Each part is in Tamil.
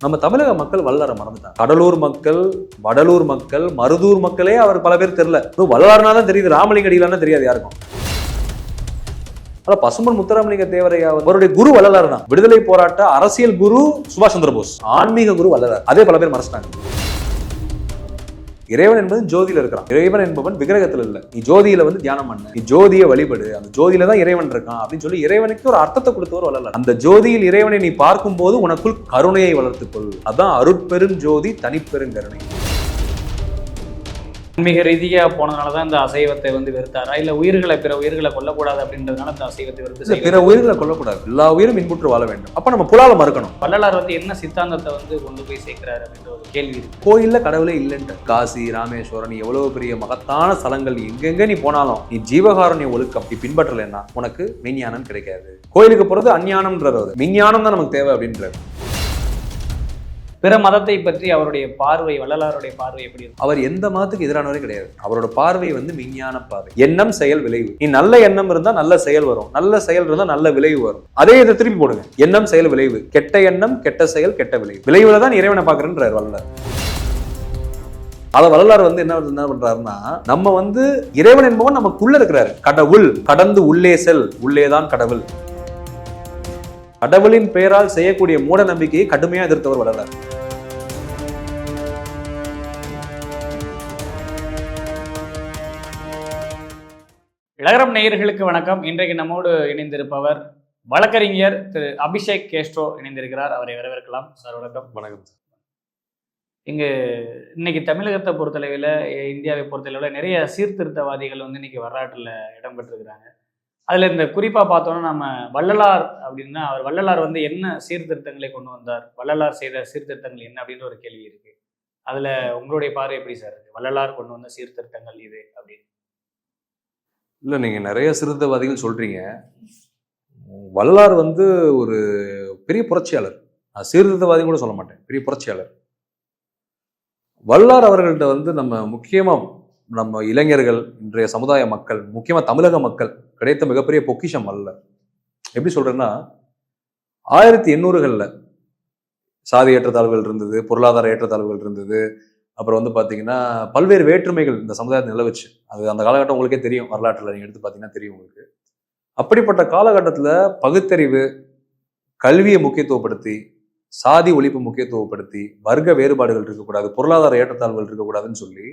நம்ம தமிழக மக்கள் வள்ளலாரை மறந்துட்டாங்க. கடலூர் மக்கள், வடலூர் மக்கள், மருதூர் மக்களே அவர் பல பேர் தெரியல. வள்ளலார்னா தான் தெரியுது, ராமலிங்க அடிகளார்னா தெரியாது யாருக்கும். பசும்பொன் முத்துராமலிங்க தேவரையா அவருடைய குரு வள்ளலார் தான். விடுதலை போராட்ட அரசியல் குரு சுபாஷ் சந்திர போஸ், ஆன்மீக குரு வள்ளலார். அதே பல பேர் மறைச்சிட்டாங்க. இறைவன் என்பது ஜோதியில இருக்கிறான். இறைவன் என்பவன் விக்கிரகத்துல இல்ல. நீ ஜோதியில வந்து தியானம் பண்ண, நீ ஜோதியை வழிபடு, அந்த ஜோதியில தான் இறைவன் இருக்கான் அப்படின்னு சொல்லி இறைவனுக்கு ஒரு அர்த்தத்தை கொடுத்தவர் வள்ளலார். அந்த ஜோதியில் இறைவனை நீ பார்க்கும் போது உனக்குள் கருணையை வளர்த்துக்கொள். அதான் அருட்பெரும் ஜோதி தனிப்பெரும் கருணை. ஆன்மீக ரீதியாக போனதுனாலதான் இந்த அசைவத்தை வந்து வெறுத்தாரா, இல்ல பிற உயிர்களை கொல்லக்கூடாது அப்படின்றதுனால இந்த அசைவத்தை வெறுத்து? பிற உயிர்களை கொல்லக்கூடாது, எல்லா உயிரும் இன்புற்று வாழ வேண்டும். அப்ப நம்ம புலால மறுக்கணும். வள்ளலார் வந்து என்ன சித்தாந்தத்தை வந்து கொண்டு போய் சேர்க்கிறாரு அப்படின்ற ஒரு கேள்வி இருக்கு. கோயில்ல கடவுளே இல்லைன்ட்டு. காசி, ராமேஸ்வரம், எவ்வளவு பெரிய மகத்தான ஸ்தலங்கள், எங்கெங்க நீ போனாலும் நீ ஜீவகாருண்ய ஒழுக்கம் நீ பின்பற்றலைன்னா உனக்கு மெய்ஞானம் கிடைக்காது. கோயிலுக்கு போறது அஞ்ஞானம்ன்றது, மெய்ஞானம் தான் நமக்கு தேவை அப்படின்றது. பிற மதத்தை பற்றி அவருடைய பார்வை, வள்ளலாருடைய பார்வை எப்படி இருக்கும்? அவர் எந்த மதத்துக்கு எதிரானவரே கிடையாது. அவரோட பார்வை வந்து விஞ்ஞான பார்வை. எண்ணம், செயல், விளைவு. நீ நல்ல எண்ணம் இருந்தா நல்ல செயல் வரும், நல்ல செயல் இருந்தா நல்ல விளைவு வரும். அதே இதை திருப்பி போடுங்க, எண்ணம், செயல், விளைவு. கெட்ட எண்ணம், கெட்ட செயல், கெட்ட விளைவு. விளைவுல தான் இறைவனை பாக்குறேன்றார் வள்ளலார். அத வள்ளலார் வந்து என்ன பண்றாருன்னா, நம்ம வந்து இறைவன் என்பவன் நமக்குள்ள இருக்கிறாரு. கடவுள் கடந்து உள்ளே செல், உள்ளேதான் கடவுள். கடவுளின் பெயரால் செய்யக்கூடிய மூட நம்பிக்கையை கடுமையா எதிர்த்தவர் வள்ளலார். இளகரம் நேயர்களுக்கு வணக்கம். இன்றைக்கு நம்மோடு இணைந்திருப்பவர் வழக்கறிஞர் திரு அபிஷேக் கேஸ்ட்ரோ இணைந்திருக்கிறார். அவரை வரவேற்கலாம். சார் வணக்கம். வணக்கம். இன்னைக்கு தமிழகத்தை பொறுத்தளவில், இந்தியாவை பொறுத்தளவில் நிறைய சீர்திருத்தவாதிகள் வந்து இன்னைக்கு வரலாற்றில் இடம்பெற்றிருக்கிறாங்க. அதில் இந்த குறிப்பாக பார்த்தோன்னா, நம்ம வள்ளலார் அப்படின்னா, வள்ளலார் வந்து என்ன சீர்திருத்தங்களை கொண்டு வந்தார், வள்ளலார் செய்த சீர்திருத்தங்கள் என்ன அப்படின்ற ஒரு கேள்வி இருக்கு. அதில் உங்களுடைய பார்வை எப்படி சார் இருக்கு? வள்ளலார் கொண்டு வந்த சீர்திருத்தங்கள் இது அப்படின்னு. இல்லை, நீங்கள் நிறைய சீர்திருத்தவாதிகள் சொல்கிறீங்க. வள்ளலார் வந்து ஒரு பெரிய புரட்சியாளர். சீர்திருத்தவாதி கூட சொல்ல மாட்டேன், பெரிய புரட்சியாளர். வள்ளலார் அவர்கள்ட்ட வந்து நம்ம இளைஞர்கள், இன்றைய சமுதாய மக்கள், முக்கியமாக தமிழக மக்கள் கிடைத்த மிகப்பெரிய பொக்கிஷம் வள்ளலார். எப்படி சொல்கிறேன்னா, 1800களில் சாதி ஏற்றத்தாழ்வுகள் இருந்தது, பொருளாதார ஏற்றத்தாழ்வுகள் இருந்தது. அப்புறம் வந்து பார்த்தீங்கன்னா பல்வேறு வேற்றுமைகள் இந்த சமுதாயத்தை நிலவுச்சு. அது அந்த காலகட்டம் உங்களுக்கே தெரியும், வரலாற்றில் நீங்கள் எடுத்து பார்த்தீங்கன்னா தெரியும் உங்களுக்கு. அப்படிப்பட்ட காலகட்டத்தில் பகுத்தறிவு, கல்வியை முக்கியத்துவப்படுத்தி, சாதி ஒழிப்பு முக்கியத்துவப்படுத்தி, வர்க்க வேறுபாடுகள் இருக்கக்கூடாது, பொருளாதார ஏற்றத்தாழ்வுகள் இருக்கக்கூடாதுன்னு சொல்லி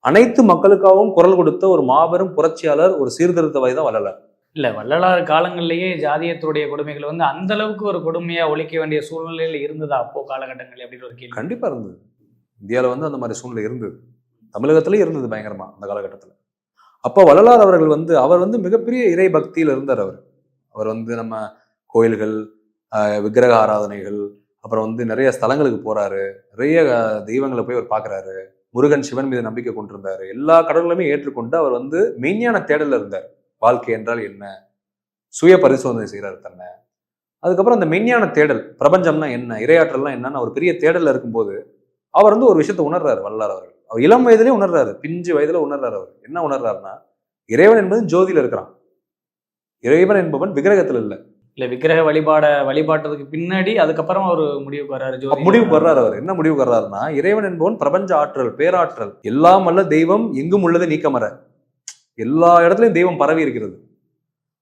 அனைத்து மக்களுக்காகவும் குரல் கொடுத்த ஒரு மாபெரும் புரட்சியாளர், ஒரு சீர்திருத்தவாதி தான் வள்ளலார். இல்லை, வள்ளலார் காலங்களிலேயே ஜாதியத்துடைய கொடுமைகள் வந்து அந்த அளவுக்கு ஒரு கொடுமையா ஒழிக்க வேண்டிய சூழ்நிலையில் இருந்ததா அப்போ காலகட்டங்கள் அப்படின்னு ஒரு கேள்வி. கண்டிப்பா இருந்தது. இந்தியாவில் வந்து அந்த மாதிரி சூழ்நிலை இருந்தது, தமிழகத்திலே இருந்தது பயங்கரமா அந்த காலகட்டத்தில். அப்போ வள்ளலார் அவர்கள் வந்து அவர் வந்து மிகப்பெரிய இறை பக்தியில் இருந்தார். அவர் வந்து நம்ம கோயில்கள், விக்கிரக ஆராதனைகள், அப்புறம் வந்து நிறைய ஸ்தலங்களுக்கு போறாரு, நிறைய தெய்வங்களை போய் அவர் பார்க்குறாரு. முருகன், சிவன் மீது நம்பிக்கை கொண்டிருந்தாரு. எல்லா கடவுளுமே ஏற்றுக்கொண்டு அவர் வந்து மெய்ஞான தேடல இருந்தார். வாழ்க்கை என்றால் என்ன, சுய பரிசோதனை செய்கிறார் தன்னை. அதுக்கப்புறம் அந்த மெய்ஞான தேடல், பிரபஞ்சம்னா என்ன, இறையாற்றல்னா என்னன்னு அவர் பெரிய தேடல இருக்கும்போது அவர் வந்து ஒரு விஷயத்தை உணர்றாரு வள்ளலார் அவர்கள். அவர் இளம் வயதிலே உணர்றாரு, பிஞ்சு வயதுல உணர்றாரு. அவர் என்ன உணர்றாருன்னா, இறைவன் என்பது ஜோதியில இருக்கிறான். இறைவன் என்பவன் விக்கிரகத்துல இல்ல. விக்கிரக வழிபாட்டதுக்கு பின்னாடி அதுக்கப்புறம் ஒரு முடிவுக்கு வர்றாரு. அவர் என்ன முடிவுக்கு வர்றாருன்னா, இறைவன் என்பவன் பிரபஞ்ச ஆற்றல், பேராற்றல், எல்லாம் அல்ல தெய்வம் எங்கும் உள்ளது நீக்கமர, எல்லா இடத்துலயும் தெய்வம் பரவி இருக்கிறது.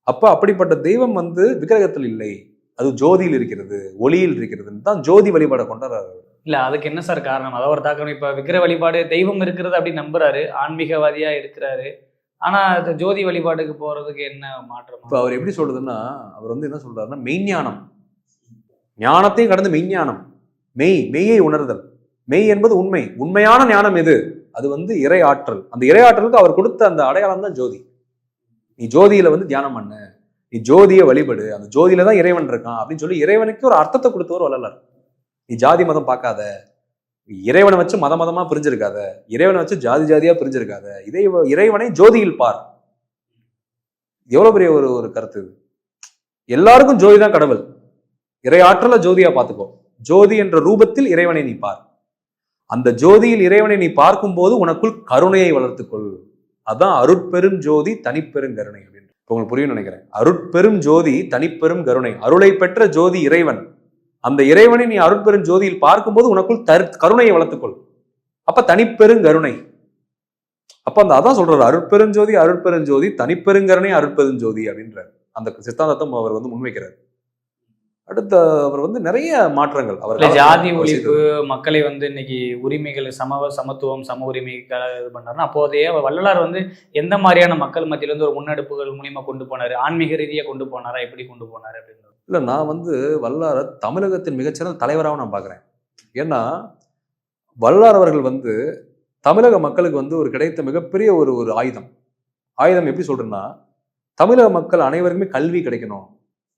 அப்ப அப்படிப்பட்ட தெய்வம் வந்து விக்கிரகத்தில் இல்லை, அது ஜோதியில் இருக்கிறது, ஒளியில் இருக்கிறதுன்னு தான் ஜோதி வழிபாடை கொண்டாடுறாரு. இல்ல, அதுக்கு என்ன சார் காரணம்? அதை ஒரு தாக்கம். இப்ப விக்கிர வழிபாடு, தெய்வம் இருக்கிறது அப்படின்னு நம்புறாரு, ஆன்மீகவாதியா இருக்கிறாரு. ஆனா அது ஜோதி வழிபாடுக்கு போறதுக்கு என்ன மாற்றம்? இப்ப அவர் எப்படி சொல்றதுன்னா, அவர் வந்து என்ன சொல்றாருன்னா, மெய்ஞானம், ஞானத்தையும் கடந்து மெய்ஞானம், மெய்யை உணர்தல். மெய் என்பது உண்மை, உண்மையான ஞானம் எது, அது வந்து இறை ஆற்றல். அந்த இறை ஆற்றலுக்கு அவர் கொடுத்த அந்த அடையாளம் தான் ஜோதி. நீ ஜோதியில வந்து தியானம் பண்ணு, நீ ஜோதியை வழிபடு, அந்த ஜோதியில தான் இறைவன் இருக்கான் அப்படின்னு சொல்லி இறைவனுக்கு ஒரு அர்த்தத்தை கொடுத்தவர் வள்ளலார். நீ ஜாதி மதம் பார்க்காத, இறைவனை வச்சு மதமா பிரிஞ்சிருக்காத, இறைவனை வச்சு ஜாதியா பிரிஞ்சிருக்காத, இறைவனை ஜோதியில் பார். எவ்வளவு பெரிய ஒரு கருத்து இது. எல்லாருக்கும் ஜோதி தான் கடவுள், இறை ஆற்றல ஜோதியா பார்த்துக்கோ. ஜோதி என்ற ரூபத்தில் இறைவனை நீ பார். அந்த ஜோதியில் இறைவனை நீ பார்க்கும் போது உனக்குள் கருணையை வளர்த்துக்கொள். அதான் அருட்பெரும் ஜோதி தனிப்பெரும் கருணை அப்படின்னு உங்களுக்கு புரியும் நினைக்கிறேன். அருட்பெரும் ஜோதி தனிப்பெரும் கருணை, அருளை பெற்ற ஜோதி இறைவன், அந்த இறைவனை நீ அருட்பெருஞ்சோதியில் பார்க்கும்போது உனக்குள் கருணையை வளர்த்துக்கொள். அப்ப தனிப்பெருங்கருணை. அப்ப அதான் சொல்றாரு, அருட்பெருஞ்சோதி அருட்பெருஞ்சோதி தனிப்பெருங்கருணை அருட்பெருஞ்சோதி அப்படின்றார். அந்த சித்தாந்தத்தை அவர் வந்து முன்வைக்கிறார். அடுத்த அவர் வந்து நிறைய மாற்றங்கள், அவர் ஜாதி ஒழிப்பு, மக்களை வந்து இன்னைக்கு உரிமைகள், சமத்துவம், சம உரிமைக்காக இது பண்ணாருன்னா, அப்போதைய வள்ளலார் வந்து எந்த மாதிரியான மக்கள் மத்தியில இருந்து ஒரு முன்னெடுப்புகள் மூலியமா கொண்டு போனாரு, ஆன்மீக ரீதியா கொண்டு போனாரா, எப்படி கொண்டு போனாரு அப்படின்னு? இல்ல, நான் வந்து வள்ளலார தமிழகத்தின் மிகச்சிறந்த தலைவராகவும் நான் பாக்குறேன். ஏன்னா வள்ளலார் அவர்கள் வந்து தமிழக மக்களுக்கு வந்து ஒரு கிடைத்த மிகப்பெரிய ஒரு ஆயுதம் எப்படி சொல்றேன்னா, தமிழக மக்கள் அனைவருக்குமே கல்வி கிடைக்கணும்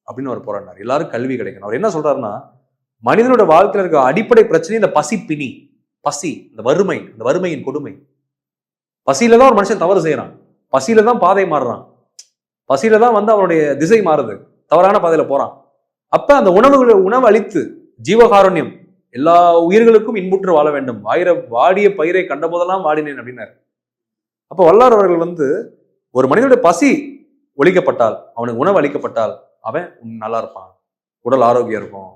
அப்படின்னு அவர் போராடினார். எல்லாரும் கல்வி கிடைக்கணும். அவர் என்ன சொல்றாருன்னா, மனிதனோட வாழ்க்கையில இருக்க அடிப்படை பிரச்சனை இந்த பசி, இந்த வறுமையின் கொடுமை. பசியில தான் ஒரு மனுஷன் தவறு செய்யறான், பசியில தான் பாதை மாறுறான், பசியில தான் வந்து அவனுடைய திசை மாறுது, தவறான பாதையில போறான். அப்ப அந்த உணவு அளித்து ஜீவகாருண்யம், எல்லா உயிர்களுக்கும் இன்புற்று வாழ வேண்டும், வாடிய பயிரை கண்ட போதெல்லாம் வாடினேன் அப்படின்னாரு. அப்ப வள்ளலார் அவர்கள் வந்து ஒரு மனிதனுடைய பசி ஒழிக்கப்பட்டால், அவனுக்கு உணவு அளிக்கப்பட்டால் அவன் நல்லா இருப்பான், உடல் ஆரோக்கியம் இருக்கும்.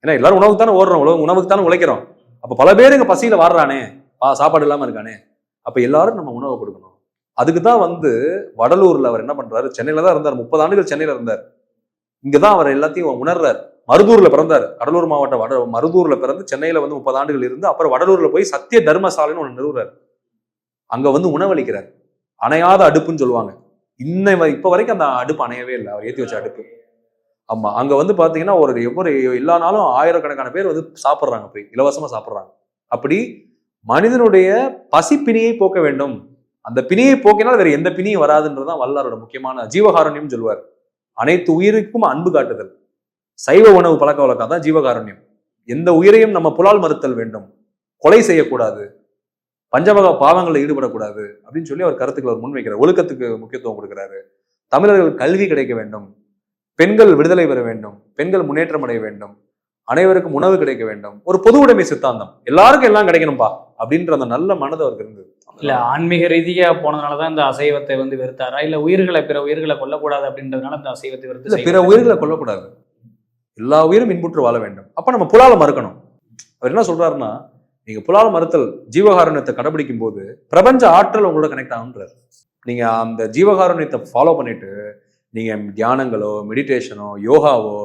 ஏன்னா எல்லாரும் உணவுக்கு தானே ஓடுறோம், உணவுக்கு தானே உழைக்கிறோம். அப்ப பல பேர் இங்க பசியில வாடுறானே, சாப்பாடு இல்லாம இருக்கானே, அப்ப எல்லாரும் நம்ம உணவை கொடுக்கணும். அதுக்குதான் வந்து வடலூர்ல அவர் என்ன பண்றாரு, சென்னையில தான் இருந்தார், 30 ஆண்டுகள் சென்னையில இருந்தார். இங்கதான் அவர் எல்லாத்தையும் உணர்றார். மருதூர்ல பிறந்தார், கடலூர் மாவட்டம் மருதூர்ல பிறந்து சென்னையில வந்து 30 ஆண்டுகள் இருந்து அப்புறம் வடலூர்ல போய் சத்திய தர்மசாலைன்னு ஒண்ணு நிறுவுறாரு. அங்க வந்து உணவளிக்கிறார். அணையாத அடுப்புன்னு சொல்லுவாங்க. இப்ப வரைக்கும் அந்த அடுப்பு அணையவே இல்லை, அவர் ஏற்றி வச்ச அடுப்பு. ஆமா, அங்க வந்து பாத்தீங்கன்னா ஒவ்வொரு எல்லா நாளும் ஆயிரக்கணக்கான பேர் வந்து சாப்பிட்றாங்க, போய் இலவசமா சாப்பிட்றாங்க. அப்படி மனிதனுடைய பசி பிணியை போக்க வேண்டும். அந்த பிணியை போக்கினால் வேற எந்த பிணியும் வராதுன்றதுதான் வள்ளலாரோட முக்கியமான ஜீவகாருண்யம் சொல்லுவார். அனைத்து உயிருக்கும் அன்பு காட்டுதல், சைவ உணவு பழக்க வழக்கம் தான் ஜீவகாருண்யம். எந்த உயிரையும் நம்ம புலால் மறுத்தல் வேண்டும், கொலை செய்யக்கூடாது, பஞ்சமக பாவங்களில் ஈடுபடக்கூடாது அப்படின்னு சொல்லி அவர் கருத்துக்களை முன்வைக்கிறார். ஒழுக்கத்துக்கு முக்கியத்துவம் கொடுக்கிறாரு. தமிழர்கள் கல்வி கிடைக்க வேண்டும், பெண்கள் விடுதலை பெற வேண்டும், பெண்கள் முன்னேற்றம் அடைய வேண்டும், அனைவருக்கும் உணவு கிடைக்க வேண்டும், ஒரு பொது உடைமை சித்தாந்தம், எல்லாருக்கும் எல்லாம் கிடைக்கணும்பா அப்படின்ற அந்த நல்ல மனது அவருக்கு இருந்தது. இல்ல ஆன்மீக ரீதியா போனதுனாலதான் இந்த அசைவத்தை வந்து வெறுத்தாரா, இல்ல பிற உயிர்களை கொல்லக்கூடாது அப்படின்றதுனால இந்த அசைவத்தை வெறுத்து? பிற உயிர்களை கொல்லக்கூடாது, எல்லா உயிரும் இன்புற்று வாழ வேண்டும். அப்ப நம்ம புலால மறுக்கணும். அவர் என்ன சொல்றாருன்னா, நீங்க புலால மறுத்தல் ஜீவகாருண்யத்தை கடைபிடிக்கும் போது பிரபஞ்ச ஆற்றல் உங்களோட கனெக்ட் ஆகுன்றார். நீங்க அந்த ஜீவகாருண்யத்தை ஃபாலோ பண்ணிட்டு நீங்க தியானங்களோ, மெடிடேஷனோ, யோகாவோ,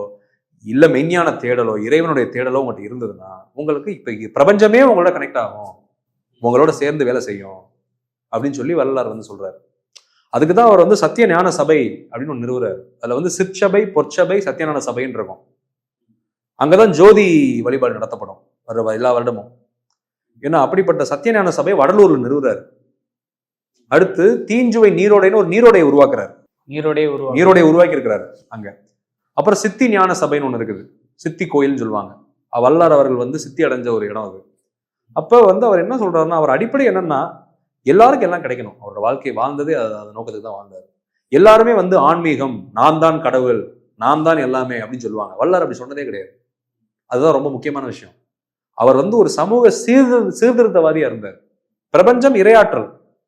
இல்ல மெய்ஞான தேடலோ, இறைவனுடைய தேடலோ உங்கள்கிட்ட இருந்ததுன்னா உங்களுக்கு இப்ப பிரபஞ்சமே உங்களோட கனெக்ட் ஆகும், உங்களோட சேர்ந்து வேலை செய்யும் அப்படின்னு சொல்லி வள்ளலார் வந்து சொல்றாரு. அதுக்குதான் அவர் வந்து சத்திய ஞான சபை அப்படின்னு ஒன்று நிறுவுறாரு. அதுல வந்து சிற்சபை, பொற்சபை, சத்தியஞான சபைன்னு இருக்கும். அங்கதான் ஜோதி வழிபாடு நடத்தப்படும் எல்லா வருடமும். ஏன்னா அப்படிப்பட்ட சத்தியஞான சபை வடலூர்ல நிறுவுறாரு. அடுத்து தீஞ்சுவை நீரோடைன்னு ஒரு நீரோடையை உருவாக்குறாரு. நீரோடைய உருவாக்கி இருக்கிறாரு அங்க. அப்புறம் சித்தி ஞான சபைன்னு ஒண்ணு இருக்குது, சித்தி கோயில்னு சொல்லுவாங்க. வள்ளலார் அவர்கள் வந்து சித்தி அடைஞ்ச ஒரு இடம் அது. அப்ப வந்து அவர் என்ன சொல்றாருன்னா, அவர் அடிப்படை என்னன்னா எல்லாருக்கும் எல்லாம் கிடைக்கணும். அவரோட வாழ்க்கை வாழ்ந்ததே அந்த நோக்கத்துக்கு தான் வாழ்ந்தார். எல்லாருமே வந்து ஆன்மீகம், நான் தான் கடவுள், நான் தான் எல்லாமே அப்படின்னு சொல்லுவாங்க. வள்ளலார் அப்படி சொன்னதே கிடையாது. அதுதான் ரொம்ப முக்கியமான விஷயம். அவர் வந்து ஒரு சமூக சீர்திருத்தவாதியா இருந்தார். பிரபஞ்சம் இரையாற்றல்,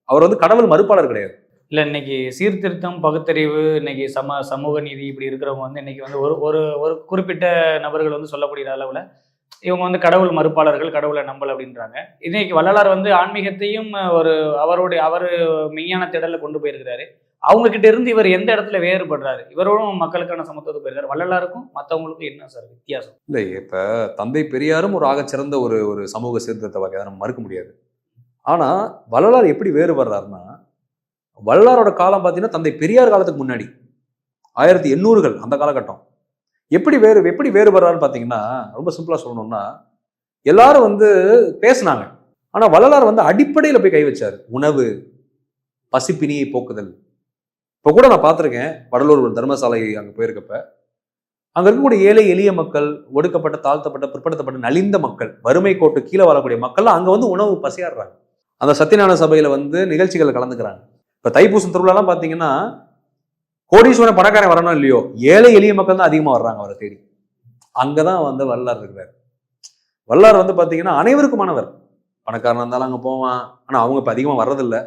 அவர் வந்து கடவுள் மறுப்பாளர் கிடையாது. இல்லை இன்னைக்கு சீர்திருத்தம், பகுத்தறிவு, இன்னைக்கு சமூக நீதி இப்படி இருக்கிறவங்க வந்து இன்னைக்கு வந்து ஒரு குறிப்பிட்ட நபர்கள் வந்து சொல்லக்கூடிய அளவில் இவங்க வந்து கடவுள் மறுப்பாளர்கள், கடவுளை நம்பல் அப்படின்றாங்க. இன்னைக்கு வள்ளலார் வந்து ஆன்மீகத்தையும் அவர் மெய்யான தேடலை கொண்டு போயிருக்கிறாரு. அவங்க கிட்ட இருந்து இவர் எந்த இடத்துல வேறுபடுறாரு? இவரோடும் மக்களுக்கான சமத்துவத்தை போயிருக்காரு. வள்ளலாருக்கும் மற்றவங்களுக்கும் என்ன சார் வித்தியாசம்? இல்லை, இப்ப தந்தை பெரியாரும் ஒரு ஆகச்சிறந்த ஒரு சமூக சீர்திருத்தவாதி, அதை நம்ம மறுக்க முடியாது. ஆனா வள்ளலார் எப்படி வேறுபடுறாருன்னா, வள்ளலாரோட காலம் பார்த்தீங்கன்னா தந்தை பெரியார் காலத்துக்கு முன்னாடி 1800கள் அந்த காலகட்டம். எப்படி வேறுபடுறாருன்னு பார்த்தீங்கன்னா, ரொம்ப சிம்பிளா சொல்லணும்னா, எல்லாரும் வந்து பேசினாங்க, ஆனா வள்ளலார் வந்து அடிப்படையில் போய் கை வச்சாரு. உணவு, பசிப்பினியை போக்குதல். இப்போ கூட நான் பார்த்துருக்கேன், வடலூர் தர்மசாலை அங்கே போயிருக்கப்ப அங்க இருக்கக்கூடிய ஏழை எளிய மக்கள், ஒடுக்கப்பட்ட, தாழ்த்தப்பட்ட, பிற்படுத்தப்பட்ட, நலிந்த மக்கள், வறுமை கோட்டு கீழே வாழக்கூடிய மக்கள்லாம் அங்க வந்து உணவு பசியாடுறாங்க. அந்த சத்தியஞான சபையில வந்து நிகழ்ச்சிகளை கலந்துக்கிறாங்க. இப்ப தைப்பூசம் திருவிழாலாம் பாத்தீங்கன்னா, கோடீஸ்வரன் பணக்காரன் வரணும் இல்லையோ, ஏழை எளிய மக்கள் தான் அதிகமா வர்றாங்க அவரை தேடி. அங்கதான் வந்து வள்ளலார் இருக்கிறார். வள்ளலார் வந்து பாத்தீங்கன்னா அனைவருக்குமானவர். பணக்காரனா இருந்தாலும் அங்க போவான், ஆனா அவங்க இப்ப அதிகமா வர்றதில்லை.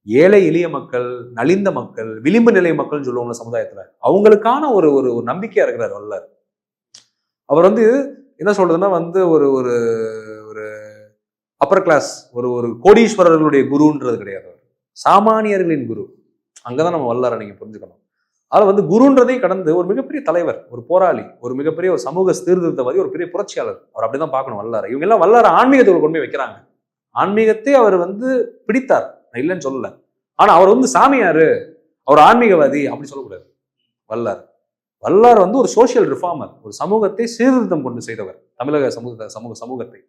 ஏழை எளிய மக்கள், நலிந்த மக்கள், விளிம்பு நிலை மக்கள்னு சொல்லுவாங்க சமுதாயத்துல, அவங்களுக்கான ஒரு நம்பிக்கையா இருக்கிறார் வள்ளலார். அவர் வந்து என்ன சொல்றதுன்னா வந்து ஒரு ஒரு ஒரு அப்பர் கிளாஸ் ஒரு கோடீஸ்வரர்களுடைய குருன்றது கிடையாது, சாமானியர்களின் குரு. அங்கதான் நம்ம வல்லாரை நீங்க புரிஞ்சுக்கணும். அதில் வந்து குருன்றதை கடந்து ஒரு மிகப்பெரிய தலைவர், ஒரு போராளி, ஒரு மிகப்பெரிய ஒரு சமூக சீர்திருத்தவாதி, ஒரு பெரிய புரட்சியாளர். அவர் அப்படிதான் பார்க்கணும் வல்லாரை. இவங்க எல்லாம் வல்லாரை ஆன்மீகத்தை கொண்டு போய் வைக்கிறாங்க. ஆன்மீகத்தை அவர் வந்து பிடித்தார், நான் இல்லைன்னு சொல்லல. ஆனா அவர் வந்து சாமியாரு, அவர் ஆன்மீகவாதி அப்படி சொல்லக்கூடாது. வல்லார் வல்லார் வந்து ஒரு சோசியல் ரிஃபார்மர், ஒரு சமூகத்தை சீர்திருத்தம் கொண்டு செய்தவர், தமிழக சமூகத்தை.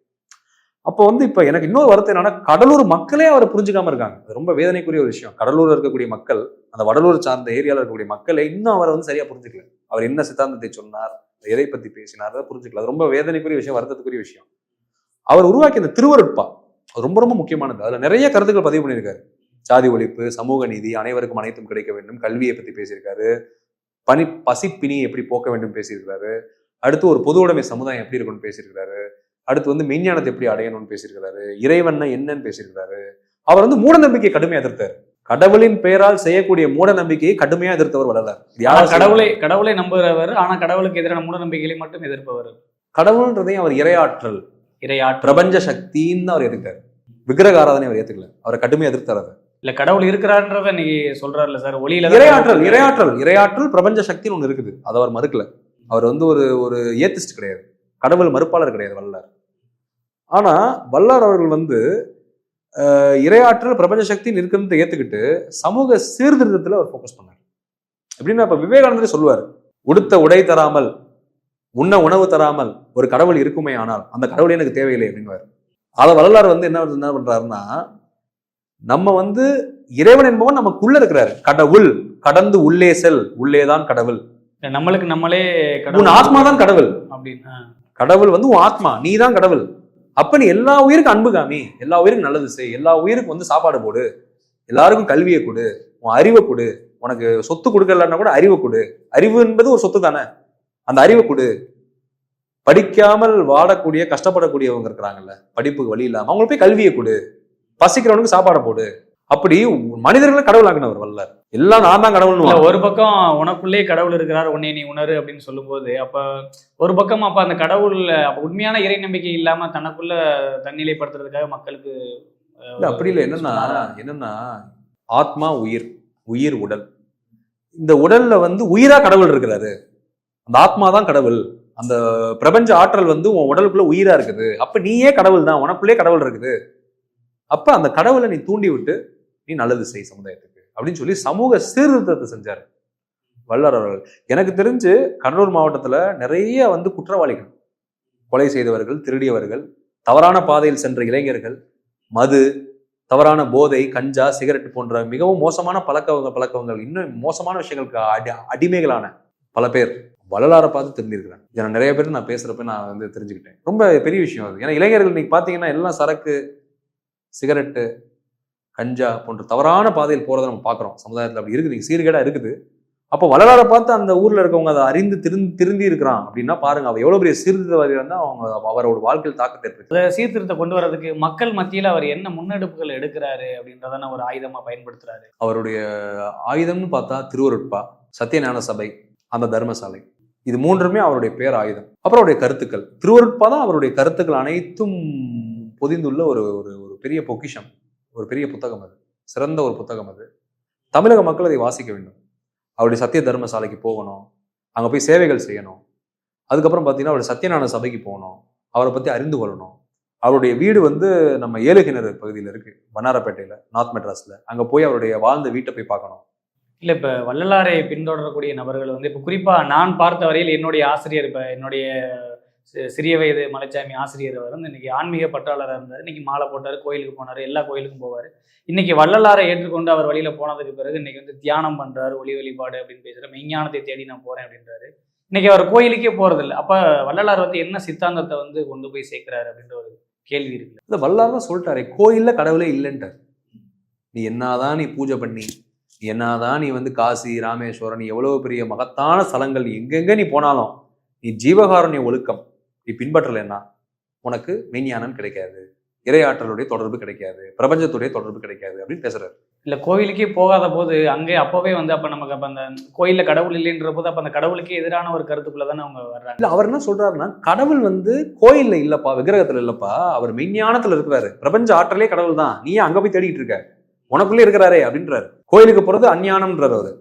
அப்போ வந்து இப்ப எனக்கு இன்னொரு வருத்தம் என்னன்னா, கடலூர் மக்களே அவரை புரிஞ்சுக்காம இருக்காங்க. அது ரொம்ப வேதனைக்குரிய ஒரு விஷயம். கடலூர்ல இருக்கக்கூடிய மக்கள், அந்த வடலூர் சார்ந்த ஏரியாவில் இருக்கக்கூடிய மக்களே இன்னும் அவரை வந்து சரியா புரிஞ்சுக்கல. அவர் என்ன சித்தாந்தத்தை சொன்னார், எதை பத்தி பேசினார், அதை புரிஞ்சுக்கல. அது ரொம்ப வேதனைக்குரிய விஷயம், வருத்தத்துக்குரிய விஷயம். அவர் உருவாக்கி இந்த திருவருட்பா ரொம்ப ரொம்ப முக்கியமானது. அதுல நிறைய கருத்துக்கள் பதிவு பண்ணியிருக்காரு. சாதி ஒழிப்பு, சமூக நீதி, அனைவருக்கும் அனைத்தும் கிடைக்க வேண்டும், கல்வியை பத்தி பேசியிருக்காரு, பசிப்பினியை எப்படி போக்க வேண்டும் பேசியிருக்காரு, அடுத்து ஒரு பொது உடைமை சமுதாயம் எப்படி இருக்கும்னு பேசியிருக்காரு, அடுத்து வந்து மெய்ஞானத்தை எப்படி அடையணும்னு பேசியிருக்கிறாரு, இறைவன் என்னன்னு பேசியிருக்கிறாரு. அவர் வந்து மூட நம்பிக்கையை கடுமையா எதிர்த்தார். கடவுளின் பெயரால் செய்யக்கூடிய மூட நம்பிக்கையை கடுமையா எதிர்த்தவர் வள்ளலார். கடவுளை நம்புகிறவர், ஆனா கடவுளுக்கு எதிரான மூட நம்பிக்கைகளை மட்டும் எதிர்ப்பவர். கடவுள்ன்றதையும் அவர் இறையாற்றல், பிரபஞ்ச சக்தின்னு அவர் எதிர்த்தார். விக்கிரக ஆராதனை அவர் ஏத்துக்கல, அவரை கடுமையா எதிர்த்தார். இல்ல கடவுள் இருக்கிறார்ன்றத நீங்க சொல்றாருல்ல சார், ஒளியில இறையாற்றல் பிரபஞ்ச சக்தின்னு ஒண்ணு இருக்குது, அதை அவர் மறுக்கல. அவர் வந்து ஒரு ஏத்திஸ்ட் கிடையாது, கடவுள் மறுப்பாளர் கிடையாது வல்லார். ஆனா வல்லார் அவர்கள் வந்து இறையாற்றல் பிரபஞ்ச சக்தின்னு இருக்கிறத ஏத்துக்கிட்டு சமூக சீர்திருத்தத்துல அவர் ஃபோக்கஸ் பண்ணார். எப்படின்னா இப்ப விவேகானந்தரே சொல்லுவார், உடுத்த உடை தராமல், உண்ண உணவு தராமல் ஒரு கடவுள் இருக்குமே ஆனால் அந்த கடவுளே எனக்கு தேவையில்லை அப்படின்வார். அதை வள்ளலார் வந்து என்ன பண்றாருன்னா, நம்ம வந்து இறைவன் என்பவன் நமக்குள்ள இருக்கிறாரு, கடவுள் கடந்து உள்ளே செல், உள்ளேதான் கடவுள், நம்மளுக்கு நம்மளே உன் ஆத்மா தான் கடவுள் அப்படின்னு. கடவுள் வந்து உன் ஆத்மா, நீ தான் கடவுள். அப்ப நீ எல்லா உயிருக்கும் அன்பு காமி, எல்லா உயிருக்கும் நல்லது செய், எல்லா உயிருக்கும் வந்து சாப்பாடு போடு, எல்லாருக்கும் கல்வியை கொடு, உன் அறிவை கொடு, உனக்கு சொத்து கொடுக்கலன்னா கூட அறிவை கொடு, அறிவு என்பது ஒரு சொத்து தானே, அந்த அறிவை கொடு. படிக்காமல் வாடக்கூடிய கஷ்டப்படக்கூடியவங்க இருக்கிறாங்கல்ல, படிப்புக்கு வழி இல்லாம அவங்களுக்கு போய் கல்வியை கொடு, பசிக்கிறவனுக்கு சாப்பாடை போடு. அப்படி மனிதர்களை கடவுள் ஆக்கினவர் வல்லார். எல்லாம் நான் தான் கடவுள்னு. ஒரு பக்கம் உனக்குள்ளே கடவுள் இருக்கிறார், உன்னை நீ உணரு அப்படின்னு சொல்லும் போது, அப்ப ஒரு பக்கம் அப்ப அந்த கடவுள் உண்மையான இறை நம்பிக்கை இல்லாம தனக்குள்ள தன்னிலைப்படுத்துறதுக்காக மக்களுக்கு அப்படி இல்லை. என்னன்னா ஆத்மா உயிர், உயிர் உடல். இந்த உடல்ல வந்து உயிரா கடவுள் இருக்கிறாரு, அந்த ஆத்மா தான் கடவுள். அந்த பிரபஞ்ச ஆற்றல் வந்து உன் உடலுக்குள்ள உயிரா இருக்குது. அப்ப நீயே கடவுள் தான், உனக்குள்ளே கடவுள் இருக்குது. அப்ப அந்த கடவுளை நீ தூண்டி விட்டு நீ நல்லது செய் சமுதாயத்துக்கு அப்படின்னு சொல்லி சமூக சீர்திருத்தத்தை செஞ்சாரு வல்லார் அவர்கள். எனக்கு தெரிஞ்சு கடலூர் மாவட்டத்துல நிறைய வந்து குற்றவாளிகள், கொலை செய்தவர்கள், திருடியவர்கள், தவறான பாதையில் சென்ற இளைஞர்கள், மது, தவறான போதை, கஞ்சா, சிகரெட் போன்ற மிகவும் மோசமான பழக்கங்கள், இன்னும் மோசமான விஷயங்களுக்கு அடிமைகளான பல பேர் வள்ளலாரை பார்த்து தெரிஞ்சிருக்கிறேன். ஏன்னா நிறைய பேர் நான் பேசுறப்ப நான் வந்து தெரிஞ்சுக்கிட்டேன். ரொம்ப பெரிய விஷயம் அது. ஏன்னா இளைஞர்கள் இன்னைக்கு பாத்தீங்கன்னா எல்லாம் சரக்கு, சிகரெட்டு, கஞ்சா போன்ற தவறான பாதையில் போறதை நம்ம பார்க்குறோம். சமுதாயத்தில் அப்படி இருக்குது, சீர்கேடா இருக்குது. அப்போ வள்ளலாரை பார்த்து அந்த ஊர்ல இருக்கவங்க அதை அறிந்து திருந்தி இருக்கிறான் அப்படின்னா பாருங்க, அவர் எவ்வளவு பெரிய சீர்திருத்தவாதியா இருந்தா அவங்க அவரோட வாழ்க்கையில் தாக்கத்தை ஏற்படுத்தி சீர்திருத்தம் கொண்டு வர்றதுக்கு மக்கள் மத்தியில் அவர் என்ன முன்னெடுப்புகள் எடுக்கிறாரு அப்படின்றதான ஒரு ஆயுதமா பயன்படுத்துறாரு. அவருடைய ஆயுதம்னு பார்த்தா திருவருட்பா, சத்தியஞான சபை, அந்த தர்மசாலை, இது மூன்றுமே அவருடைய பேர் ஆயுதம். அப்புறம் அவருடைய கருத்துக்கள். திருவருட்பா தான் அவருடைய கருத்துக்கள் அனைத்தும் பொதிந்துள்ள ஒரு ஒரு பெரிய பொக்கிஷம், ஒரு பெரிய புத்தகம். அது சிறந்த ஒரு புத்தகம். அது தமிழக மக்கள் அதை வாசிக்க வேண்டும். அவருடைய சத்திய தர்மசாலைக்கு போகணும், அங்கே போய் சேவைகள் செய்யணும். அதுக்கப்புறம் பார்த்தீங்கன்னா அவருடைய சத்தியஞான சபைக்கு போகணும், அவரை பற்றி அறிந்து கொள்ளணும். அவருடைய வீடு வந்து நம்ம ஏழுகிணறு பகுதியில் இருக்கு, வண்ணாரப்பேட்டையில், நார்த் மெட்ராஸில். அங்கே போய் அவருடைய வாழ்ந்த வீட்டை போய் பார்க்கணும். இல்லை, இப்போ வள்ளலாரை பின்தொடரக்கூடிய நபர்கள் வந்து இப்போ குறிப்பாக நான் பார்த்த வரையில் என்னுடைய ஆசிரியர், இப்போ என்னுடைய சிறிய வயது மலைச்சாமி ஆசிரியர் வந்து இன்னைக்கு ஆன்மீக பற்றாளராக இருந்தார். இன்னைக்கு மாலை போட்டார், கோயிலுக்கு போனார், எல்லா கோயிலுக்கும் போவார். இன்னைக்கு வள்ளலாரை ஏற்றுக்கொண்டு அவர் வழியில போனதுக்கு பிறகு இன்னைக்கு வந்து தியானம் பண்றாரு, ஒளி வழிபாடு அப்படின்னு பேசுற, மெய்ஞானத்தை தேடி நான் போறேன் அப்படின்றாரு. இன்னைக்கு அவர் கோயிலுக்கே போறதில்லை. அப்ப வள்ளலார் வந்து என்ன சித்தாந்தத்தை வந்து கொண்டு போய் சேர்க்கிறாரு அப்படின்ற ஒரு கேள்வி இருக்கு. இந்த வள்ளலார் தான் சொல்லிட்டாரு, கோயில்ல கடவுளே இல்லைன்ட்டார். நீ என்னதான் நீ பூஜை பண்ணி, என்னதான் நீ வந்து காசி, ராமேஸ்வரம், நீ எவ்வளவு பெரிய மகத்தான ஸ்தலங்கள், நீ எங்கெங்க நீ போனாலும் நீ ஜீவகாருண்ய ஒழுக்கம் நீ பின்பற்றலைன்னா உனக்கு மெய்ஞானம் கிடைக்காது, இறையாற்றலுடைய தொடர்பு கிடைக்காது, பிரபஞ்சத்துடைய தொடர்பு கிடைக்காது அப்படின்னு பேசுறாரு. இல்ல கோயிலுக்கே போகாத போது அங்கே அப்பவே வந்து அப்ப நமக்கு அப்ப அந்த கோயில்ல கடவுள் இல்லைன்ற போது அப்ப அந்த கடவுளுக்கே எதிரான ஒரு கருத்துக்குள்ள தானே அவங்க வர்றாங்க. இல்ல அவர் என்ன சொல்றாருன்னா, கடவுள் வந்து கோயில்ல இல்லப்பா, விக்கிரகத்துல இல்லப்பா, அவர் மெய்ஞானத்துல இருக்கிறாரு. பிரபஞ்ச ஆற்றலே கடவுள் தான், நீ அங்க போய் தேடிட்டு இருக்க, உனக்குள்ளே இருக்கிறாரே அப்படின்றாரு. கோயிலுக்கு போறது அஞ்ஞானம்ன்றாரு அவரு.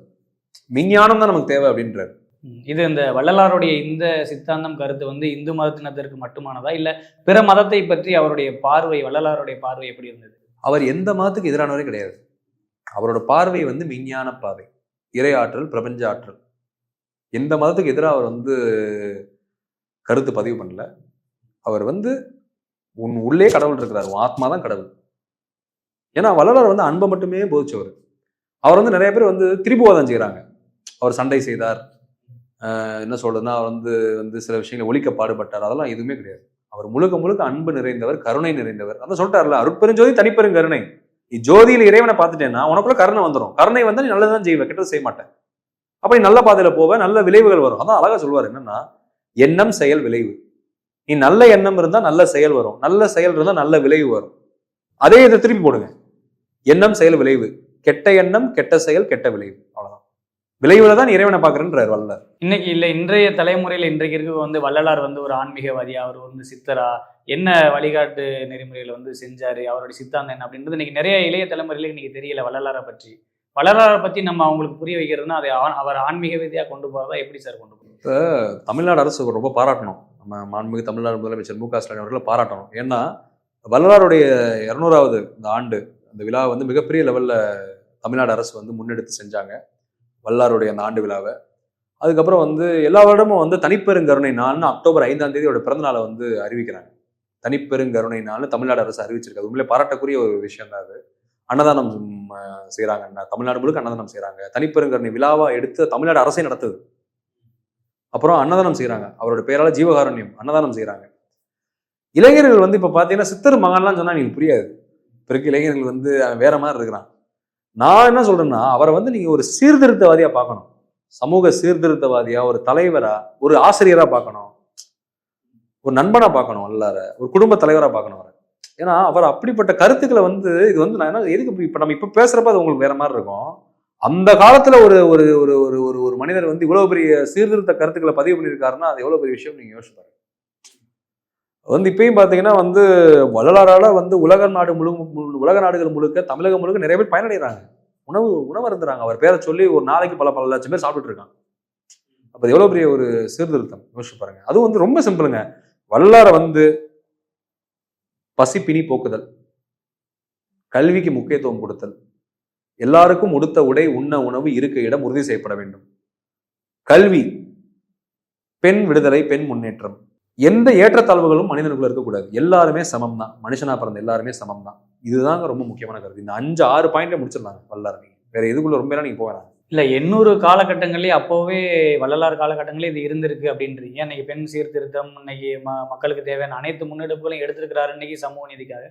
மெய்ஞானம் தான் நமக்கு தேவை அப்படின்றாரு. இது இந்த வள்ளலாருடைய இந்த சித்தாந்தம் கருத்து வந்து இந்து மதத்தினத்திற்கு மட்டுமானதா இல்ல பிற மதத்தை பற்றி அவருடைய பார்வை, வள்ளலாருடைய பார்வை எப்படி இருந்தது? அவர் எந்த மதத்துக்கு எதிரானவரே கிடையாது. அவரோட பார்வை வந்து மெய்ஞான பாதை, இறை ஆற்றல், பிரபஞ்ச ஆற்றல். எந்த மதத்துக்கு எதிராக அவர் வந்து கருத்து பதிவு பண்ணல. அவர் வந்து உன் உள்ளே கடவுள் இருக்கிறார், உன் ஆத்மா தான் கடவுள். ஏன்னா வள்ளலார் வந்து அன்பை மட்டுமே போதிச்சவர். அவர் வந்து நிறைய பேர் வந்து திரிபுவாதம் செய்கிறாங்க. அவர் சண்டை செய்தார், என்ன சொல்றதுன்னா அவர் வந்து வந்து சில விஷயங்களை ஒழிக்க பாடுபட்டார், அதெல்லாம் எதுவுமே கிடையாது. அவர் முழுக்க முழுக்க அன்பு நிறைந்தவர், கருணை நிறைந்தவர். அதான் சொல்லிட்டார்ல, அருட்பெருஞ்சோதி தனிப்பெரும் கருணை. நீ ஜோதியில இறைவனை பார்த்துட்டேன்னா உனக்குள்ள கருணை வந்துடும். கருணை வந்தா நீ நல்லதான் செய்வேன், கெட்டது செய்ய மாட்டேன். அப்ப நீ நல்ல பாதையில போவ, நல்ல விளைவுகள் வரும். அதான் அழகா சொல்லுவார், என்னன்னா எண்ணம் செயல் விளைவு. நீ நல்ல எண்ணம் இருந்தா நல்ல செயல் வரும், நல்ல செயல் இருந்தா நல்ல விளைவு வரும். அதே இதை திருப்பி போடுங்க, எண்ணம் செயல் விளைவு. கெட்ட எண்ணம் கெட்ட செயல் கெட்ட விளைவு, அவ்வளவுதான். விளைவுல தான் இறைவனை பாக்குறேன்றார் வள்ளலார். இன்னைக்கு இல்ல இன்றைய தலைமுறையில இன்றைக்கு இருக்க வந்து வள்ளலார் வந்து ஒரு ஆன்மீகவாதியா, அவர் வந்து சித்தரா, என்ன வழிகாட்டு நெறிமுறைகளை வந்து செஞ்சாரு, அவருடைய சித்தாந்தம் என்ன அப்படின்றது இன்னைக்கு நிறைய இளைய தலைமுறையில இன்னைக்கு தெரியல வள்ளலாரை பற்றி. வள்ளலாரை பத்தி நம்ம அவங்களுக்கு புரிய வைக்கிறதுனா அதை அவர் ஆன்மீகவாதியா கொண்டு போறதா எப்படி சார் கொண்டு போறோம்? இப்போ தமிழ்நாடு அரசு ரொம்ப பாராட்டணும். நம்ம மாண்புமிகு தமிழ்நாடு முதலமைச்சர் மு க ஸ்டாலின் அவர்களை பாராட்டணும். ஏன்னா வள்ளலாருடைய 200வது இந்த ஆண்டு அந்த விழா வந்து மிகப்பெரிய லெவல்ல தமிழ்நாடு அரசு வந்து முன்னெடுத்து செஞ்சாங்க, வள்ளலாருடைய அந்த ஆண்டு விழாவை. அதுக்கப்புறம் வந்து எல்லா வருடமும் வந்து தனிப்பெருங்கருணை நாள்னு அக்டோபர் 5ஆம் தேதி பிறந்த நாளை வந்து அறிவிக்கிறாங்க. தனிப்பெருங்கருணை நாள்னு தமிழ்நாடு அரசு அறிவிச்சிருக்கு. உண்மையிலே பாராட்டக்கூடிய ஒரு விஷயம் தான் அது. அன்னதானம் செய்யறாங்க, தமிழ்நாடு முழுக்க அன்னதானம் செய்யறாங்க. தனிப்பெருங்கருணை விழாவா எடுத்து தமிழ்நாடு அரசே நடத்துது. அப்புறம் அன்னதானம் செய்யறாங்க, அவரோட பேரால ஜீவகாருண்யம் அன்னதானம் செய்யறாங்க. இளைஞர்கள் வந்து இப்ப பாத்தீங்கன்னா சித்தர் மகான்லாம் சொன்னா நீங்க புரியாது. பிறகு இளைஞர்கள் வந்து வேற மாதிரி இருக்கிறான். நான் என்ன சொல்றேன்னா, அவரை வந்து நீங்க ஒரு சீர்திருத்தவாதியா பார்க்கணும், சமூக சீர்திருத்தவாதியா, ஒரு தலைவரா, ஒரு ஆசிரியரா பார்க்கணும், ஒரு நண்பனா பார்க்கணும், வல்லார ஒரு குடும்ப தலைவரா பார்க்கணும் அவரை. ஏன்னா அவர் அப்படிப்பட்ட கருத்துக்களை வந்து இது வந்து நான் என்ன எதுக்கு இப்ப நம்ம இப்ப பேசுறப்ப அது உங்களுக்கு வேற மாதிரி இருக்கும். அந்த காலத்துல ஒரு ஒரு ஒரு ஒரு ஒரு மனிதர் வந்து இவ்வளவு பெரிய சீர்திருத்த கருத்துக்களை பதிவு பண்ணியிருக்காருன்னா அது எவ்வளவு பெரிய விஷயம் நீங்க யோசிச்சு பாருங்க. வந்து இப்பயும் பாத்தீங்கன்னா வந்து வள்ளலாரால வந்து உலக நாடுகள் முழுக்க, தமிழகம் முழுக்க நிறைய பேர் பயனடைகிறாங்க, உணவு இருந்துறாங்க. அவர் பேரை சொல்லி ஒரு நாளைக்கு பல லட்சம் பேர் சாப்பிட்டுட்டு இருக்காங்க. அப்ப எவ்வளவு பெரிய ஒரு சீர்திருத்தம் யோசிச்சு பாருங்க. அதுவும் வந்து ரொம்ப சிம்பிளுங்க. வள்ளலார வந்து பசிப்பினி போக்குதல், கல்விக்கு முக்கியத்துவம் கொடுத்தல், எல்லாருக்கும் உடுத்த உடை, உண்ண உணவு, இருக்க இடம் உறுதி செய்யப்பட வேண்டும், கல்வி, பெண் விடுதலை, பெண் முன்னேற்றம், எந்த ஏற்றத்தாழ்வுகளும் மனிதனுக்குள்ள இருக்கக்கூடாது, எல்லாருமே சமம் தான், மனுஷனா பிறந்த எல்லாருமே சமம் தான். இதுதாங்க ரொம்ப முக்கியமான கருத்து. இந்த 5-6 பாயிண்ட்ல முடிச்சிடலாங்க வள்ளலார். நீங்க வேற எதுக்குள்ள ரொம்ப நீங்க போகலாம். இல்ல 800 காலகட்டங்கள்லயே அப்போவே வள்ளலார் காலகட்டங்களே இது இருந்திருக்கு அப்படின்றீங்க. இன்னைக்கு பெண் சீர்திருத்தம், இன்னைக்கு மக்களுக்கு தேவையான அனைத்து முன்னெடுப்புகளையும் எடுத்திருக்கிறாரு இன்னைக்கு சமூக நீதிக்காக.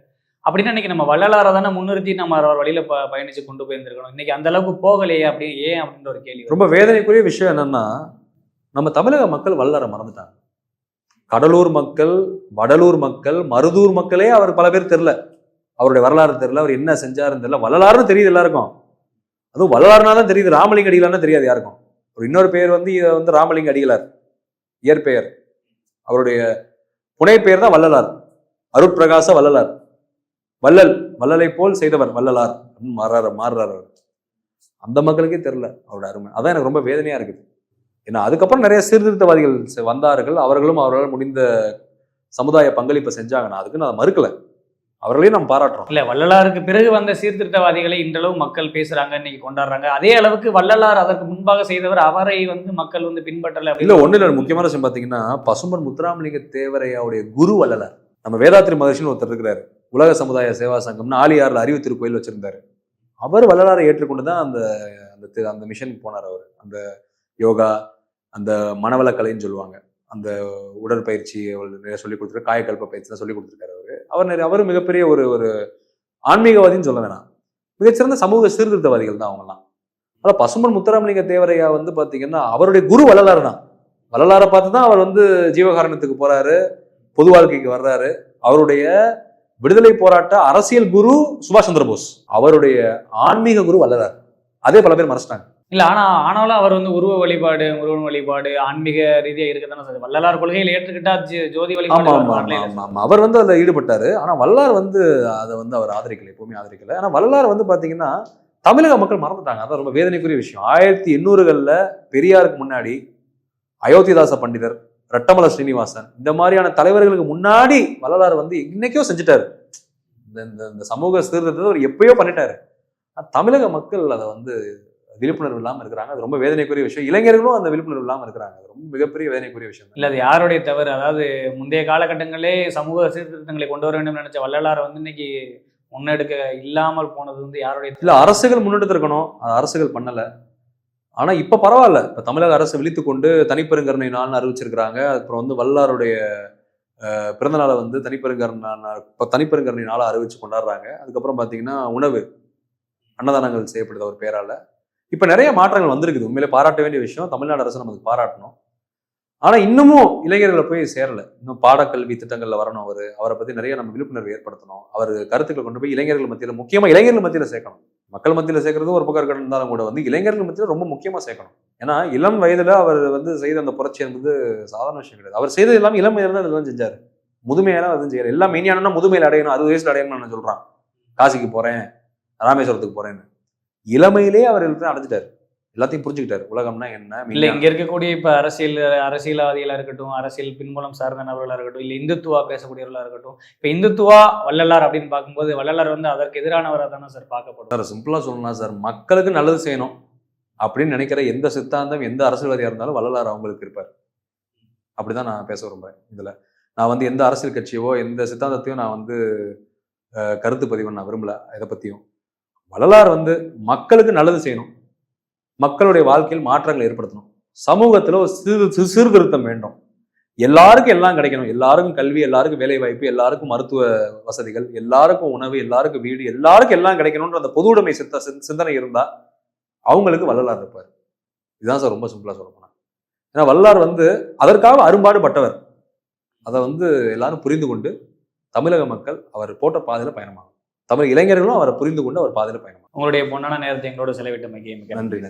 அப்படின்னா இன்னைக்கு நம்ம வள்ளலாரை தானே முன்னிறுத்தி நம்ம அவர் வழியில பயணிச்சு கொண்டு போயிருந்திருக்கணும். இன்னைக்கு அந்த அளவுக்கு போகலையே, அப்படி ஏன் அப்படின்ற ஒரு கேள்வி. ரொம்ப வேதனைக்குரிய விஷயம் என்னன்னா, நம்ம தமிழக மக்கள் வள்ளலாரை மறந்துட்டாங்க. கடலூர் மக்கள், வடலூர் மக்கள், மருதூர் மக்களே அவர் பல பேர் தெரியல, அவருடைய வரலாறு தெரியல, அவர் என்ன செஞ்சாருன்னு தெரியல. வள்ளலாருன்னு தெரியுது எல்லாருக்கும், அதுவும் வள்ளலாருனா தான் தெரியுது, ராமலிங்க அடிகளார்னு தெரியாது யாருக்கும். ஒரு இன்னொரு பெயர் வந்து ராமலிங்க அடிகளார் இயற்பெயர், அவருடைய புனை பெயர் தான் வள்ளலார், அருட்பிரகாச வள்ளலார். வள்ளலை போல் செய்தவர் வள்ளலார் மாறுறாரு அவர். அந்த மக்களுக்கே தெரியல அவரோட அருமை. அதான் எனக்கு ரொம்ப வேதனையா இருக்குது. ஏன்னா அதுக்கப்புறம் நிறைய சீர்திருத்தவாதிகள் வந்தார்கள், அவர்களும் அவர்களால் முடிந்த சமுதாய பங்களிப்பை செஞ்சாங்க. நான் அதுக்கு நான் மறுக்கல, அவர்களையும் நம்ம பாராட்டுறோம். இல்ல வள்ளலாருக்கு பிறகு வந்த சீர்திருத்தவாதிகளை இன்றளவு மக்கள் பேசுறாங்க, இன்னைக்கு கொண்டாடுறாங்க. அதே அளவுக்கு வள்ளலார் அதற்கு முன்பாக செய்தவர், அவரை வந்து மக்கள் வந்து பின்பற்றல. இல்ல ஒண்ணு இல்ல, முக்கியமான விஷயம் பாத்தீங்கன்னா, பசும்பொன் முத்துராமலிங்க தேவரையாவுடைய குரு வள்ளலார். நம்ம வேதாத்திரி மகர்ஷின்னு ஒருத்தர் இருக்கிறாரு, உலக சமுதாய சேவா சங்கம்னு ஆலியார்ல அறிவு திருக்கோயில் வச்சிருந்தாரு. அவர் வள்ளலாரை ஏற்றுக்கொண்டுதான் அந்த மிஷனுக்கு போனார். அவர் அந்த யோகா, அந்த மனவளக்கலைன்னு சொல்லுவாங்க, அந்த உடற்பயிற்சி நிறைய சொல்லிக் கொடுத்துருக்காரு, காயக்கல்ப பயிற்சி தான் சொல்லிக் கொடுத்துருக்காரு. அவர் மிகப்பெரிய ஒரு ஆன்மீகவாதின்னு சொல்ல வேணாம், மிகச்சிறந்த சமூக சீர்திருத்தவாதிகள் தான் அவங்கலாம். ஆனால் பசும்பொன் முத்துராமலிங்க தேவரையா வந்து பாத்தீங்கன்னா அவருடைய குரு வள்ளலார் தான். வள்ளலாரை பார்த்து தான் அவர் வந்து ஜீவகாரணத்துக்கு போறாரு, பொது வாழ்க்கைக்கு வர்றாரு. அவருடைய விடுதலை போராட்ட அரசியல் குரு சுபாஷ் சந்திர போஸ், அவருடைய ஆன்மீக குரு வள்ளலார். அதே பல பேர் மறைச்சிட்டாங்க. இல்ல ஆனாலும் அவர் வந்து உருவ வழிபாடு, முருகன் வழிபாடு, ஆன்மீக ரீதியா இருக்கதானே சார். வள்ளலார் கொள்கையில் ஏற்றுக்கிட்டா ஜோதி வழிபாடு. அவர் வந்து அதுல ஈடுபட்டாரு. ஆனா வள்ளலார் வந்து அதை வந்து அவர் ஆதரிக்கல, எப்பவுமே ஆதரிக்கல. ஆனா வள்ளலார் வந்து பாத்தீங்கன்னா தமிழக மக்கள் மறந்துட்டாங்க. அதான் ரொம்ப வேதனைக்குரிய விஷயம். 1800களில் பெரியாருக்கு முன்னாடி அயோத்திதாச பண்டிதர், ரெட்டமலை ஸ்ரீனிவாசன், இந்த மாதிரியான தலைவர்களுக்கு முன்னாடி வள்ளலார் வந்து இன்னைக்கோ செஞ்சுட்டாரு. இந்த சமூக சீர்திருத்தத்தை அவர் எப்பயோ பண்ணிட்டாரு. தமிழக மக்கள் அதை வந்து விழிப்புணர்வு இல்லாமல் இருக்கிறாங்க. அது ரொம்ப வேதனைக்குரிய விஷயம். இளைஞர்களும் அந்த விழிப்புணர்வு இல்லாமல் இருக்கிறாங்க. அது ரொம்ப மிகப்பெரிய வேதனைக்குரிய விஷயம். இல்லை, அது யாருடைய தவறு? அதாவது முந்தைய காலகட்டங்களே சமூக சீர்திருத்தங்களை கொண்டு வர வேண்டும் நினைச்ச வள்ளலார் வந்து இன்னைக்கு முன்னெடுக்க இல்லாமல் போனது வந்து யாருடைய? இல்லை, அரசுகள் முன்னெடுத்து இருக்கணும், அது அரசுகள் பண்ணலை. ஆனால் இப்போ பரவாயில்ல. இப்போ தமிழக அரசு விழித்து கொண்டு தனிப்பெருங்கருணை நாள்னு அறிவிச்சிருக்கிறாங்க. அப்புறம் வந்து வள்ளலாருடைய பிறந்தநாளை வந்து தனிப்பெருங்கருணை நாளாக அறிவிச்சு கொண்டாடுறாங்க. அதுக்கப்புறம் பார்த்தீங்கன்னா உணவு அன்னதானங்கள் செய்யப்படுது அவர் பேரால. இப்போ நிறைய மாற்றங்கள் வந்திருக்குது. உண்மையிலே பாராட்ட வேண்டிய விஷயம். தமிழ்நாடு அரசு நமக்கு பாராட்டணும். ஆனால் இன்னமும் இளைஞர்களை போய் சேரலை. இன்னும் பாடக்கல்வி திட்டங்களில் வரணும். அவரை பற்றி நிறைய நம்ம விழிப்புணர்வு ஏற்படுத்தணும். அவர் கருத்துக்களை கொண்டு போய் இளைஞர்கள் மத்தியில், முக்கியமாக இளைஞர்கள் மத்தியில் சேர்க்கணும். மக்கள் மத்தியில் சேர்க்கறது ஒரு பக்கம் இருந்தாலும் கூட வந்து இளைஞர்கள் மத்தியில் ரொம்ப முக்கியமாக சேர்க்கணும். ஏன்னா இளம் வயதில் அவர் வந்து செய்த அந்த புரட்சி என்பது சாதாரண விஷயம் கிடையாது. அவர் செய்தது எல்லாமே இளம் வயதில் தான் இதெல்லாம் செஞ்சார். முதுமையெல்லாம் எதுவும் செய்யல. எல்லாம் மெயினானா முதுமையில் அடையணும், 60 வயசுல அடையணும்னு நான் சொல்றான். காசிக்கு போறேன், ராமேஸ்வரத்துக்கு போறேன்னு இளமையிலே அவர் அடைஞ்சிட்டாரு. எல்லாத்தையும் புரிஞ்சுக்கிட்டாரு. உலகம்னா என்ன இல்லை, இங்க இருக்கக்கூடிய இப்ப அரசியல்வாதிகளா இருக்கட்டும், அரசியல் பின்புலம் சார்ந்த நபர்களா இருக்கட்டும், இல்லை இந்துத்துவா பேசக்கூடியவர்களா இருக்கட்டும், இப்ப இந்துத்துவா வள்ளலார் அப்படின்னு பார்க்கும்போது வள்ளலார் வந்து அதற்கு எதிரானவராக தானே சார் பார்க்கப்படும். சார் சிம்பிளா சொல்லலாம் சார், மக்களுக்கு நல்லது செய்யணும் அப்படின்னு நினைக்கிற எந்த சித்தாந்தம், எந்த அரசியல்வாதியா இருந்தாலும் வள்ளலார் அவங்களுக்கு இருப்பார். அப்படிதான் நான் பேச விரும்புறேன். இதுல நான் வந்து எந்த அரசியல் கட்சியோ எந்த சித்தாந்தத்தையும் நான் வந்து கருத்து பதிவு நான் விரும்பல. இதை பத்தியும் வள்ளலார் வந்து மக்களுக்கு நல்லது செய்யணும், மக்களுடைய வாழ்க்கையில் மாற்றங்களை ஏற்படுத்தணும், சமூகத்துல ஒரு சீர்திருத்தம் வேண்டும், எல்லாருக்கும் எல்லாம் கிடைக்கணும், எல்லாருக்கும் கல்வி, எல்லாருக்கும் வேலை வாய்ப்பு, எல்லாருக்கும் மருத்துவ வசதிகள், எல்லாருக்கும் உணவு, எல்லாருக்கும் வீடு, எல்லாருக்கும் எல்லாம் கிடைக்கணும்ன்ற அந்த பொது உடைமை சிந்தனை இருந்தா அவங்களுக்கு வள்ளலார் இருப்பார். இதுதான் சார் ரொம்ப சிம்பிளா சொல்ல போனா. ஏன்னா வள்ளலார் வந்து அதற்காக அரும்பாடுபட்டவர். அதை வந்து எல்லாரும் புரிந்து கொண்டு தமிழக மக்கள் அவர் போட்ட பாதையில பயணமாகும். தமிழ் இளைஞர்களும் அவரை புரிந்து கொண்டு அவர் பாதையில பயணமாகும். உங்களுடைய பொன்னான நேரத்தை எங்களோட செலவிட்டமைக்கு நன்றி.